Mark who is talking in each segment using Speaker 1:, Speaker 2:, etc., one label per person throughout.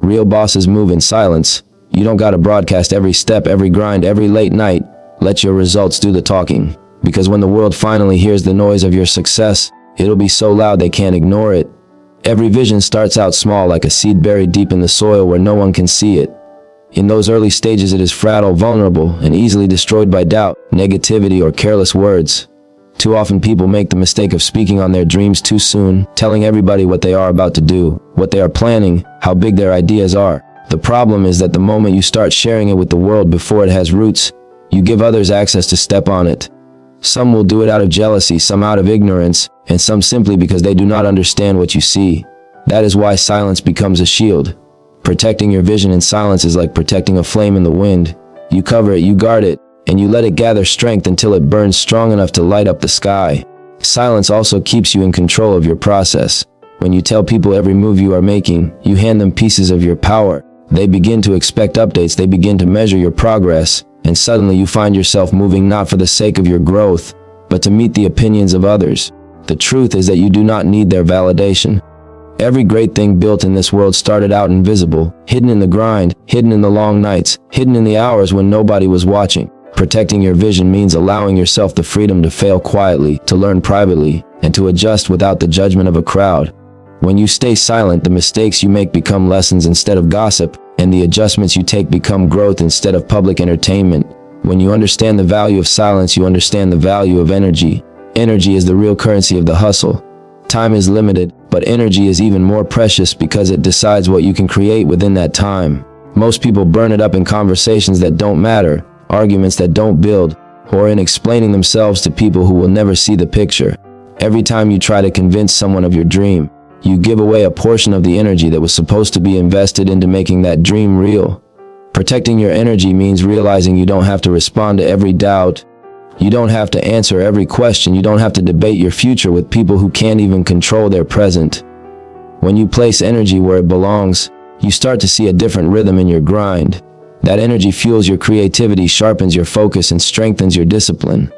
Speaker 1: Real bosses move in silence. You don't gotta broadcast every step, every grind, every late night. Let your results do the talking. Because when the world finally hears the noise of your success, it'll be so loud they can't ignore it. Every vision starts out small, like a seed buried deep in the soil where no one can see it. In those early stages, it is fragile, vulnerable, and easily destroyed by doubt, negativity, or careless words. Too often people make the mistake of speaking on their dreams too soon, telling everybody what they are about to do, what they are planning, how big their ideas are. The problem is that the moment you start sharing it with the world before it has roots, you give others access to step on it. Some will do it out of jealousy, some out of ignorance, and some simply because they do not understand what you see. That is why silence becomes a shield. Protecting your vision in silence is like protecting a flame in the wind. You cover it, you guard it, and you let it gather strength until it burns strong enough to light up the sky. Silence also keeps you in control of your process. When you tell people every move you are making, you hand them pieces of your power. They begin to expect updates, they begin to measure your progress, and suddenly you find yourself moving not for the sake of your growth, but to meet the opinions of others. The truth is that you do not need their validation. Every great thing built in this world started out invisible, hidden in the grind, hidden in the long nights, hidden in the hours when nobody was watching. Protecting your vision means allowing yourself the freedom to fail quietly, to learn privately, and to adjust without the judgment of a crowd. When you stay silent, the mistakes you make become lessons instead of gossip, and the adjustments you take become growth instead of public entertainment. When you understand the value of silence, you understand the value of energy. Energy is the real currency of the hustle. Time is limited, but energy is even more precious because it decides what you can create within that time. Most people burn it up in conversations that don't matter, arguments that don't build, or in explaining themselves to people who will never see the picture. Every time you try to convince someone of your dream, you give away a portion of the energy that was supposed to be invested into making that dream real. Protecting your energy means realizing you don't have to respond to every doubt. You don't have to answer every question. You don't have to debate your future with people who can't even control their present. When you place energy where it belongs, you start to see a different rhythm in your grind. That energy fuels your creativity, sharpens your focus, and strengthens your discipline.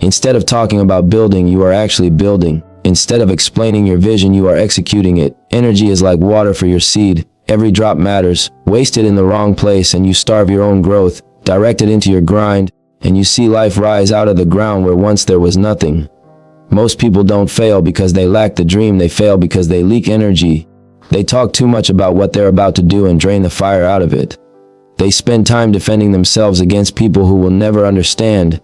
Speaker 1: Instead of talking about building, you are actually building. Instead of explaining your vision, you are executing it. Energy is like water for your seed. Every drop matters. Waste it in the wrong place and you starve your own growth. Direct it into your grind, and you see life rise out of the ground where once there was nothing. Most people don't fail because they lack the dream, they fail because they leak energy. They talk too much about what they're about to do and drain the fire out of it. They spend time defending themselves against people who will never understand,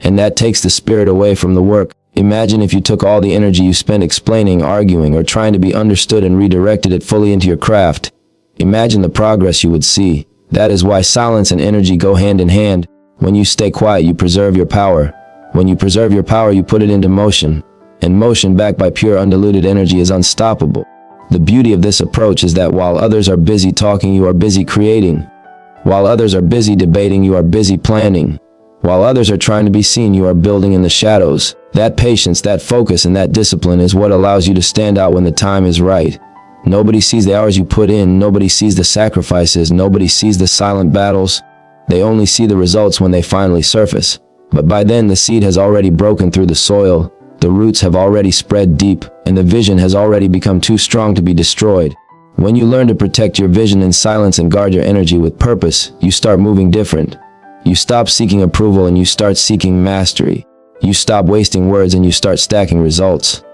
Speaker 1: and that takes the spirit away from the work. Imagine if you took all the energy you spent explaining, arguing, or trying to be understood and redirected it fully into your craft. Imagine the progress you would see. That is why silence and energy go hand in hand. When you stay quiet, you preserve your power. When you preserve your power, you put it into motion. And motion backed by pure undiluted energy is unstoppable. The beauty of this approach is that while others are busy talking, you are busy creating. While others are busy debating, you are busy planning. While others are trying to be seen, you are building in the shadows. That patience, that focus, and that discipline is what allows you to stand out when the time is right. Nobody sees the hours you put in, nobody sees the sacrifices, nobody sees the silent battles. They only see the results when they finally surface. But by then the seed has already broken through the soil, the roots have already spread deep, and the vision has already become too strong to be destroyed. When you learn to protect your vision in silence and guard your energy with purpose, you start moving different. You stop seeking approval and you start seeking mastery. You stop wasting words and you start stacking results.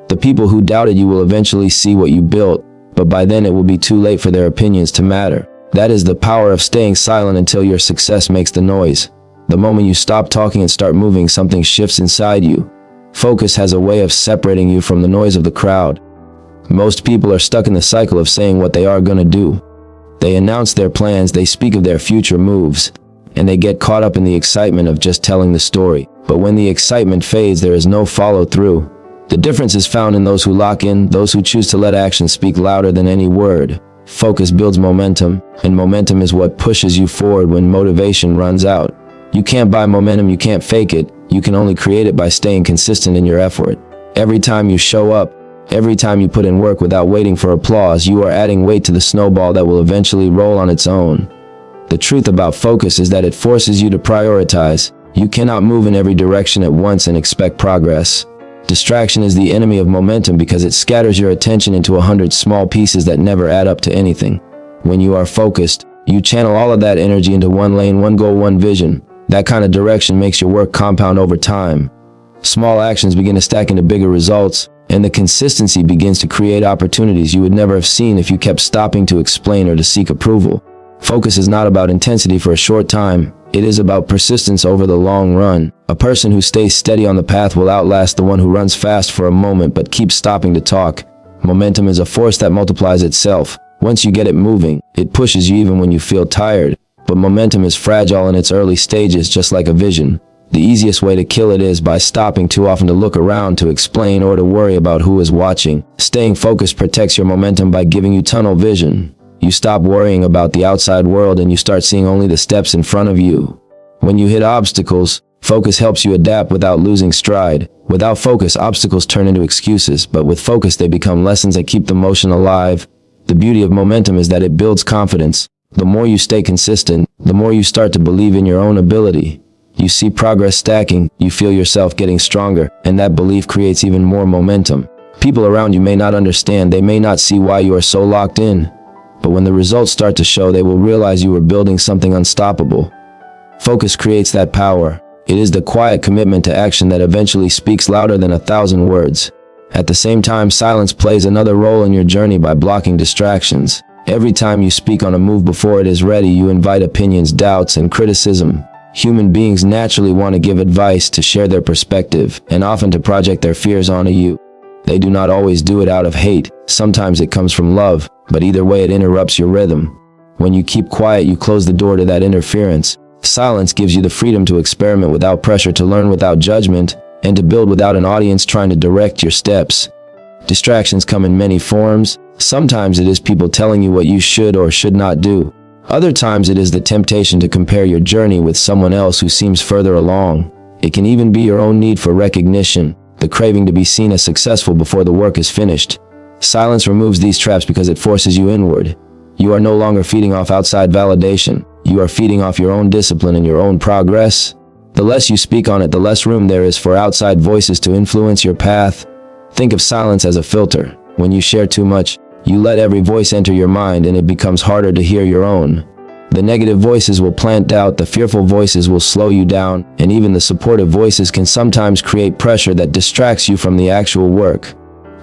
Speaker 1: The people who doubted you will eventually see what you built, but by then it will be too late for their opinions to matter. That is the power of staying silent until your success makes the noise. The moment you stop talking and start moving, something shifts inside you. Focus has a way of separating you from the noise of the crowd. Most people are stuck in the cycle of saying what they are gonna do. They announce their plans, they speak of their future moves, and they get caught up in the excitement of just telling the story. But when the excitement fades, there is no follow-through. The difference is found in those who lock in, those who choose to let action speak louder than any word. Focus builds momentum, and momentum is what pushes you forward when motivation runs out. You can't buy momentum, you can't fake it. You can only create it by staying consistent in your effort. Every time you show up, every time you put in work without waiting for applause, you are adding weight to the snowball that will eventually roll on its own. The truth about focus is that it forces you to prioritize. You cannot move in every direction at once and expect progress. Distraction is the enemy of momentum because it scatters your attention into 100 small pieces that never add up to anything. When you are focused, you channel all of that energy into one lane, one goal, one vision. That kind of direction makes your work compound over time. Small actions begin to stack into bigger results, and the consistency begins to create opportunities you would never have seen if you kept stopping to explain or to seek approval. Focus is not about intensity for a short time. It is about persistence over the long run. A person who stays steady on the path will outlast the one who runs fast for a moment but keeps stopping to talk. Momentum is a force that multiplies itself. Once you get it moving, it pushes you even when you feel tired. But momentum is fragile in its early stages, just like a vision. The easiest way to kill it is by stopping too often to look around, to explain, or to worry about who is watching. Staying focused protects your momentum by giving you tunnel vision. You stop worrying about the outside world and you start seeing only the steps in front of you. When you hit obstacles, focus helps you adapt without losing stride. Without focus, obstacles turn into excuses, but with focus they become lessons that keep the motion alive. The beauty of momentum is that it builds confidence. The more you stay consistent, the more you start to believe in your own ability. You see progress stacking, you feel yourself getting stronger, and that belief creates even more momentum. People around you may not understand, they may not see why you are so locked in. But when the results start to show, they will realize you are building something unstoppable. Focus creates that power. It is the quiet commitment to action that eventually speaks louder than 1,000 words. At the same time, silence plays another role in your journey by blocking distractions. Every time you speak on a move before it is ready, you invite opinions, doubts, and criticism. Human beings naturally want to give advice, to share their perspective, and often to project their fears onto you. They do not always do it out of hate. Sometimes it comes from love, but either way it interrupts your rhythm. When you keep quiet, you close the door to that interference. Silence gives you the freedom to experiment without pressure, to learn without judgment, and to build without an audience trying to direct your steps. Distractions come in many forms. Sometimes it is people telling you what you should or should not do. Other times it is the temptation to compare your journey with someone else who seems further along. It can even be your own need for recognition, the craving to be seen as successful before the work is finished. Silence removes these traps because it forces you inward. You are no longer feeding off outside validation. You are feeding off your own discipline and your own progress. The less you speak on it, the less room there is for outside voices to influence your path. Think of silence as a filter. When you share too much, you let every voice enter your mind and it becomes harder to hear your own. The negative voices will plant doubt, the fearful voices will slow you down, and even the supportive voices can sometimes create pressure that distracts you from the actual work.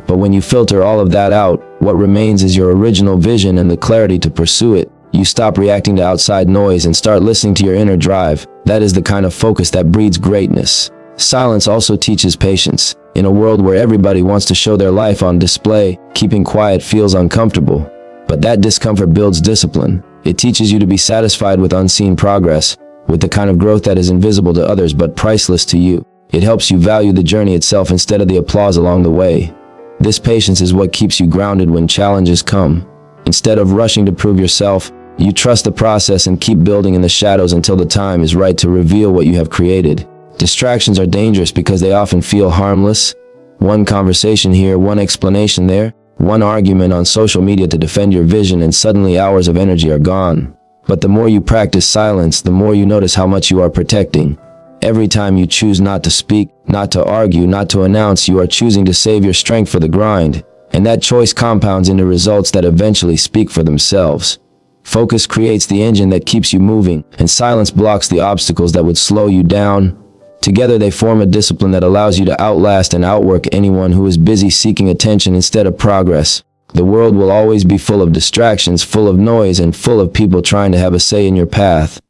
Speaker 1: But when you filter all of that out, what remains is your original vision and the clarity to pursue it. You stop reacting to outside noise and start listening to your inner drive. That is the kind of focus that breeds greatness. Silence also teaches patience. In a world where everybody wants to show their life on display, keeping quiet feels uncomfortable. But that discomfort builds discipline. It teaches you to be satisfied with unseen progress, with the kind of growth that is invisible to others but priceless to you. It helps you value the journey itself instead of the applause along the way. This patience is what keeps you grounded when challenges come. Instead of rushing to prove yourself, you trust the process and keep building in the shadows until the time is right to reveal what you have created. Distractions are dangerous because they often feel harmless. One conversation here, one explanation there, one argument on social media to defend your vision, and suddenly hours of energy are gone. But the more you practice silence, the more you notice how much you are protecting. Every time you choose not to speak, not to argue, not to announce, you are choosing to save your strength for the grind. And that choice compounds into results that eventually speak for themselves. Focus creates the engine that keeps you moving, and silence blocks the obstacles that would slow you down. Together they form a discipline that allows you to outlast and outwork anyone who is busy seeking attention instead of progress. The world will always be full of distractions, full of noise, and full of people trying to have a say in your path.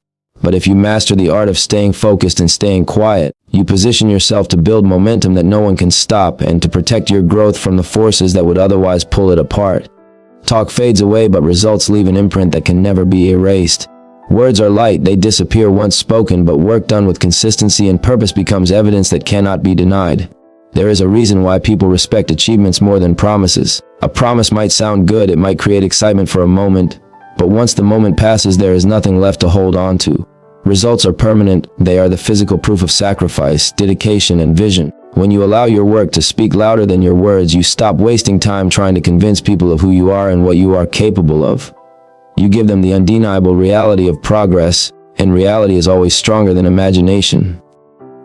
Speaker 1: But if you master the art of staying focused and staying quiet, you position yourself to build momentum that no one can stop and to protect your growth from the forces that would otherwise pull it apart. Talk fades away, but results leave an imprint that can never be erased. Words are light, they disappear once spoken, but work done with consistency and purpose becomes evidence that cannot be denied. There is a reason why people respect achievements more than promises. A promise might sound good, it might create excitement for a moment, but once the moment passes, there is nothing left to hold on to. Results are permanent, they are the physical proof of sacrifice, dedication, and vision. When you allow your work to speak louder than your words, you stop wasting time trying to convince people of who you are and what you are capable of. You give them the undeniable reality of progress, and reality is always stronger than imagination.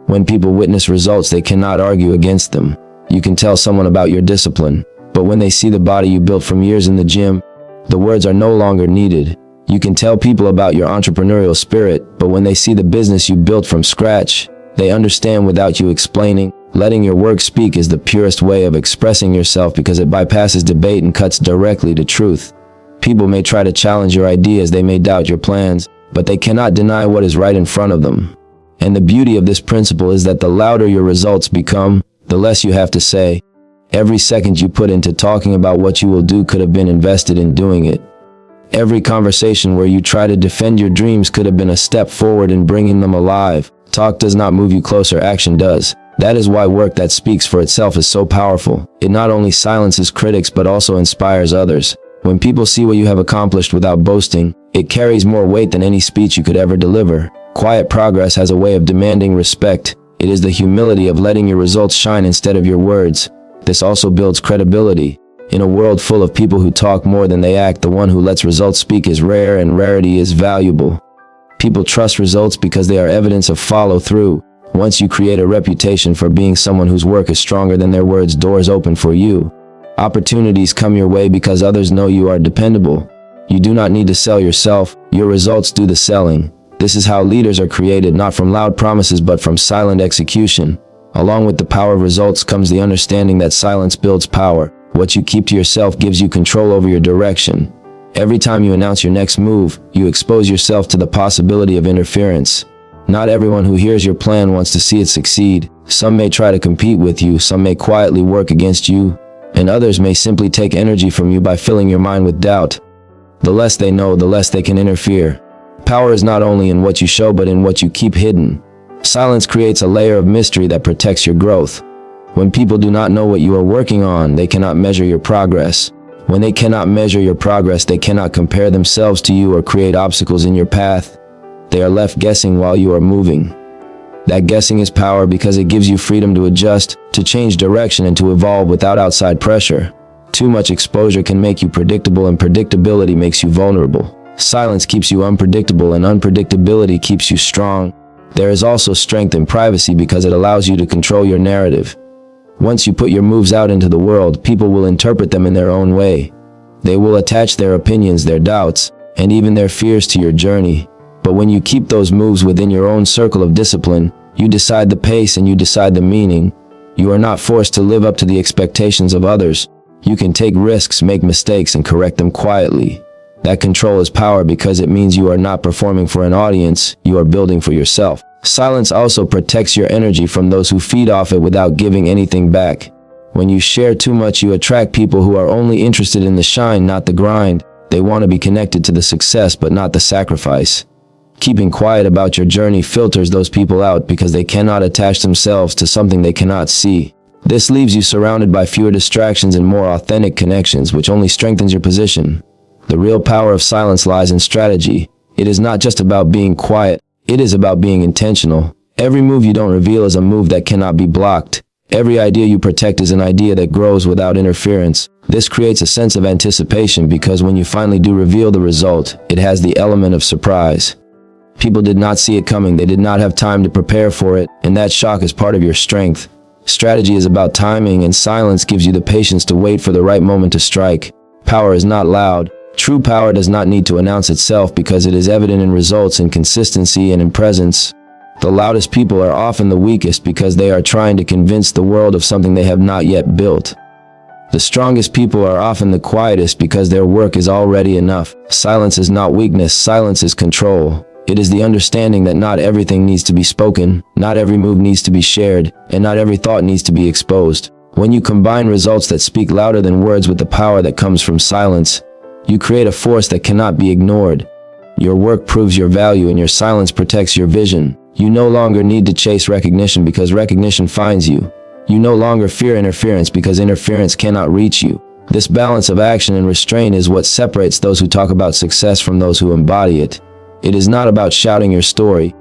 Speaker 1: When people witness results, they cannot argue against them. You can tell someone about your discipline, but when they see the body you built from years in the gym, The words are no longer needed. You can tell people about your entrepreneurial spirit, but when they see the business you built from scratch, they understand without you explaining. Letting your work speak is the purest way of expressing yourself because it bypasses debate and cuts directly to truth. People may try to challenge your ideas, they may doubt your plans, but they cannot deny what is right in front of them. And the beauty of this principle is that the louder your results become, the less you have to say. Every second you put into talking about what you will do could have been invested in doing it. Every conversation where you try to defend your dreams could have been a step forward in bringing them alive. Talk does not move you closer, action does. That is why work that speaks for itself is so powerful. It not only silences critics but also inspires others. When people see what you have accomplished without boasting, it carries more weight than any speech you could ever deliver. Quiet progress has a way of demanding respect. It is the humility of letting your results shine instead of your words. This also builds credibility. In a world full of people who talk more than they act, the one who lets results speak is rare, and rarity is valuable. People trust results because they are evidence of follow-through. Once you create a reputation for being someone whose work is stronger than their words, doors open for you. Opportunities come your way because others know you are dependable. You do not need to sell yourself, your results do the selling. This is how leaders are created, not from loud promises but from silent execution. Along with the power of results comes the understanding that silence builds power. What you keep to yourself gives you control over your direction. Every time you announce your next move, you expose yourself to the possibility of interference. Not everyone who hears your plan wants to see it succeed. Some may try to compete with you, some may quietly work against you, and others may simply take energy from you by filling your mind with doubt. The less they know, the less they can interfere. Power is not only in what you show but in what you keep hidden. Silence creates a layer of mystery that protects your growth. When people do not know what you are working on, they cannot measure your progress. When they cannot measure your progress, they cannot compare themselves to you or create obstacles in your path. They are left guessing while you are moving. That guessing is power because it gives you freedom to adjust, to change direction, and to evolve without outside pressure. Too much exposure can make you predictable, and predictability makes you vulnerable. Silence keeps you unpredictable, and unpredictability keeps you strong. There is also strength in privacy because it allows you to control your narrative. Once you put your moves out into the world, people will interpret them in their own way. They will attach their opinions, their doubts, and even their fears to your journey. But when you keep those moves within your own circle of discipline, you decide the pace and you decide the meaning. You are not forced to live up to the expectations of others. You can take risks, make mistakes, and correct them quietly. That control is power because it means you are not performing for an audience, you are building for yourself. Silence also protects your energy from those who feed off it without giving anything back. When you share too much, you attract people who are only interested in the shine, not the grind. They want to be connected to the success, but not the sacrifice. Keeping quiet about your journey filters those people out because they cannot attach themselves to something they cannot see. This leaves you surrounded by fewer distractions and more authentic connections, which only strengthens your position. The real power of silence lies in strategy. It is not just about being quiet. It is about being intentional. Every move you don't reveal is a move that cannot be blocked. Every idea you protect is an idea that grows without interference. This creates a sense of anticipation because when you finally do reveal the result, it has the element of surprise. People did not see it coming, they did not have time to prepare for it, and that shock is part of your strength. Strategy is about timing, and silence gives you the patience to wait for the right moment to strike. Power is not loud. True power does not need to announce itself because it is evident in results, in consistency, and in presence. The loudest people are often the weakest because they are trying to convince the world of something they have not yet built. The strongest people are often the quietest because their work is already enough. Silence is not weakness, silence is control. It is the understanding that not everything needs to be spoken, not every move needs to be shared, and not every thought needs to be exposed. When you combine results that speak louder than words with the power that comes from silence, you create a force that cannot be ignored. Your work proves your value and your silence protects your vision. You no longer need to chase recognition because recognition finds you. You no longer fear interference because interference cannot reach you. This balance of action and restraint is what separates those who talk about success from those who embody it. It is not about shouting your story.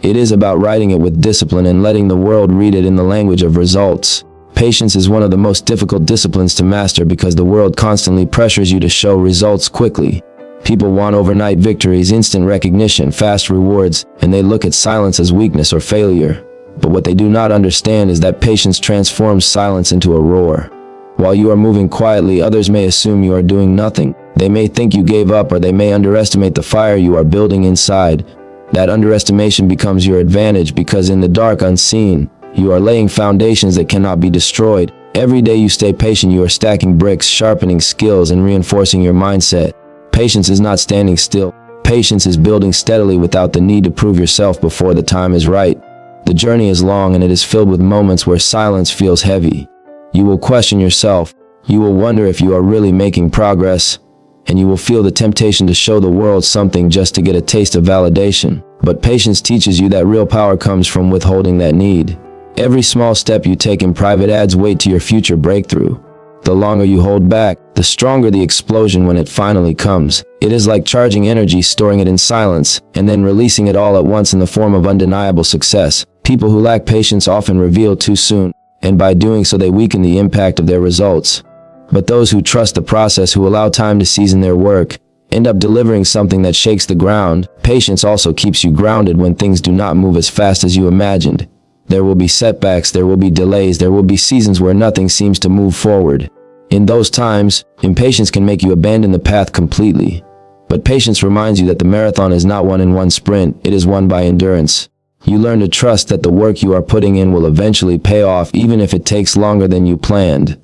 Speaker 1: It is about writing it with discipline and letting the world read it in the language of results. Patience is one of the most difficult disciplines to master because the world constantly pressures you to show results quickly. People want overnight victories, instant recognition, fast rewards, and they look at silence as weakness or failure. But what they do not understand is that patience transforms silence into a roar. While you are moving quietly, others may assume you are doing nothing. They may think you gave up, or they may underestimate the fire you are building inside. That underestimation becomes your advantage, because in the dark, unseen, you are laying foundations that cannot be destroyed. Every day you stay patient, you are stacking bricks, sharpening skills, and reinforcing your mindset. Patience is not standing still. Patience is building steadily without the need to prove yourself before the time is right. The journey is long, and it is filled with moments where silence feels heavy. You will question yourself. You will wonder if you are really making progress, and you will feel the temptation to show the world something just to get a taste of validation. But patience teaches you that real power comes from withholding that need. Every small step you take in private adds weight to your future breakthrough. The longer you hold back, the stronger the explosion when it finally comes. It is like charging energy, storing it in silence, and then releasing it all at once in the form of undeniable success. People who lack patience often reveal too soon, and by doing so they weaken the impact of their results. But those who trust the process, who allow time to season their work, end up delivering something that shakes the ground. Patience also keeps you grounded when things do not move as fast as you imagined. There will be setbacks, there will be delays, there will be seasons where nothing seems to move forward. In those times, impatience can make you abandon the path completely. But patience reminds you that the marathon is not won in one sprint, it is won by endurance. You learn to trust that the work you are putting in will eventually pay off, even if it takes longer than you planned.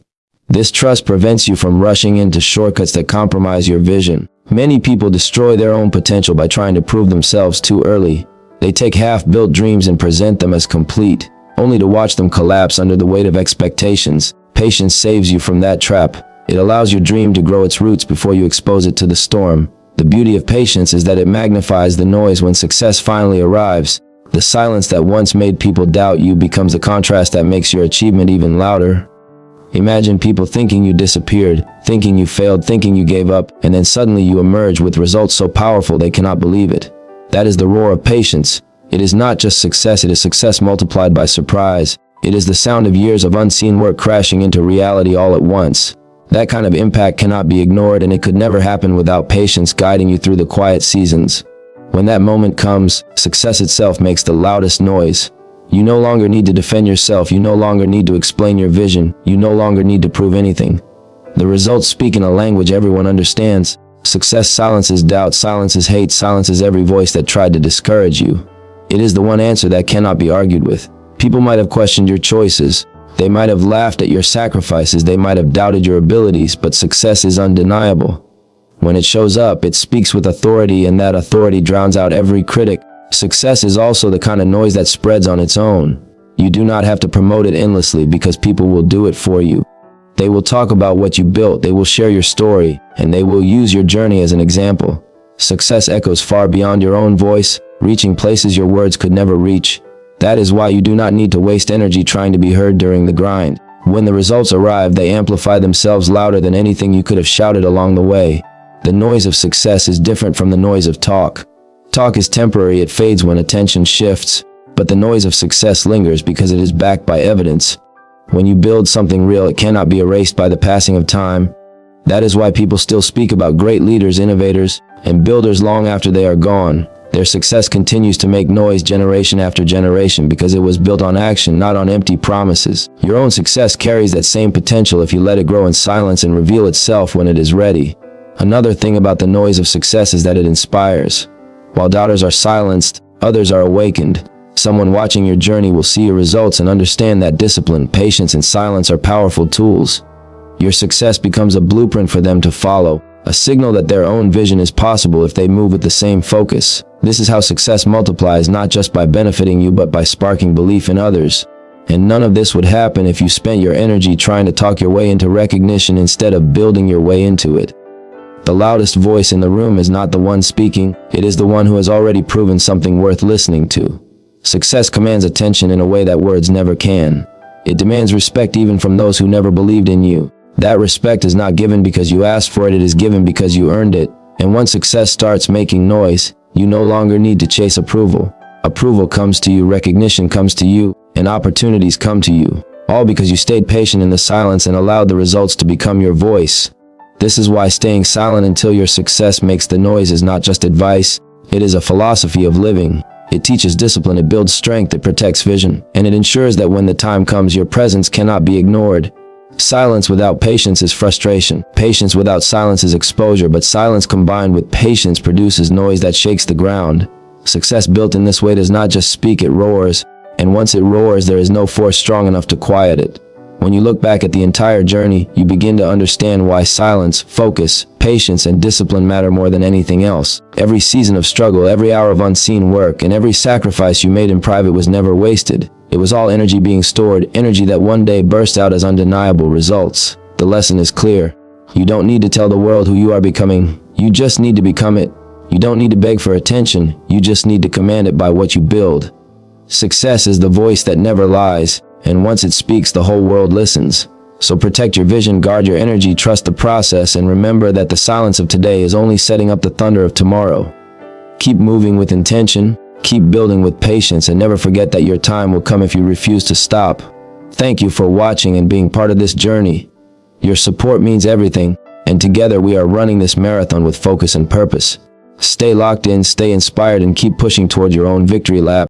Speaker 1: This trust prevents you from rushing into shortcuts that compromise your vision. Many people destroy their own potential by trying to prove themselves too early. They take half-built dreams and present them as complete, only to watch them collapse under the weight of expectations. Patience saves you from that trap. It allows your dream to grow its roots before you expose it to the storm. The beauty of patience is that it magnifies the noise when success finally arrives. The silence that once made people doubt you becomes the contrast that makes your achievement even louder. Imagine people thinking you disappeared, thinking you failed, thinking you gave up, and then suddenly you emerge with results so powerful they cannot believe it. That is the roar of patience. It is not just success, it is success multiplied by surprise. It is the sound of years of unseen work crashing into reality all at once. That kind of impact cannot be ignored, and it could never happen without patience guiding you through the quiet seasons. When that moment comes, success itself makes the loudest noise. You no longer need to defend yourself, you no longer need to explain your vision, you no longer need to prove anything. The results speak in a language everyone understands. Success silences doubt, silences hate, silences every voice that tried to discourage you. It is the one answer that cannot be argued with. People might have questioned your choices. They might have laughed at your sacrifices. They might have doubted your abilities, but success is undeniable. When it shows up, it speaks with authority, and that authority drowns out every critic. Success is also the kind of noise that spreads on its own. You do not have to promote it endlessly, because people will do it for you. They will talk about what you built, they will share your story, and they will use your journey as an example. Success echoes far beyond your own voice, reaching places your words could never reach. That is why you do not need to waste energy trying to be heard during the grind. When the results arrive, they amplify themselves louder than anything you could have shouted along the way. The noise of success is different from the noise of talk. Talk is temporary, it fades when attention shifts, but the noise of success lingers because it is backed by evidence. When you build something real, it cannot be erased by the passing of time. That is why people still speak about great leaders, innovators, and builders long after they are gone. Their success continues to make noise generation after generation because it was built on action, not on empty promises. Your own success carries that same potential if you let it grow in silence and reveal itself when it is ready. Another thing about the noise of success is that it inspires. While doubters are silenced, others are awakened. Someone watching your journey will see your results and understand that discipline, patience, and silence are powerful tools. Your success becomes a blueprint for them to follow, a signal that their own vision is possible if they move with the same focus. This is how success multiplies, not just by benefiting you but by sparking belief in others. And none of this would happen if you spent your energy trying to talk your way into recognition instead of building your way into it. The loudest voice in the room is not the one speaking, it is the one who has already proven something worth listening to. Success commands attention in a way that words never can. It demands respect even from those who never believed in you. That respect is not given because you asked for it, it is given because you earned it. And once success starts making noise, you no longer need to chase approval. Approval comes to you, recognition comes to you, and opportunities come to you. All because you stayed patient in the silence and allowed the results to become your voice. This is why staying silent until your success makes the noise is not just advice, it is a philosophy of living. It teaches discipline, it builds strength, it protects vision, and it ensures that when the time comes, your presence cannot be ignored. Silence without patience is frustration. Patience without silence is exposure, but silence combined with patience produces noise that shakes the ground. Success built in this way does not just speak, it roars. And once it roars, there is no force strong enough to quiet it. When you look back at the entire journey, you begin to understand why silence, focus, patience, and discipline matter more than anything else. Every season of struggle, every hour of unseen work, and every sacrifice you made in private was never wasted. It was all energy being stored, energy that one day burst out as undeniable results. The lesson is clear. You don't need to tell the world who you are becoming. You just need to become it. You don't need to beg for attention. You just need to command it by what you build. Success is the voice that never lies, and once it speaks, the whole world listens. So protect your vision, guard your energy, trust the process, and remember that the silence of today is only setting up the thunder of tomorrow. Keep moving with intention, keep building with patience, and never forget that your time will come if you refuse to stop. Thank you for watching and being part of this journey. Your support means everything, and together we are running this marathon with focus and purpose. Stay locked in, stay inspired, and keep pushing toward your own victory lap.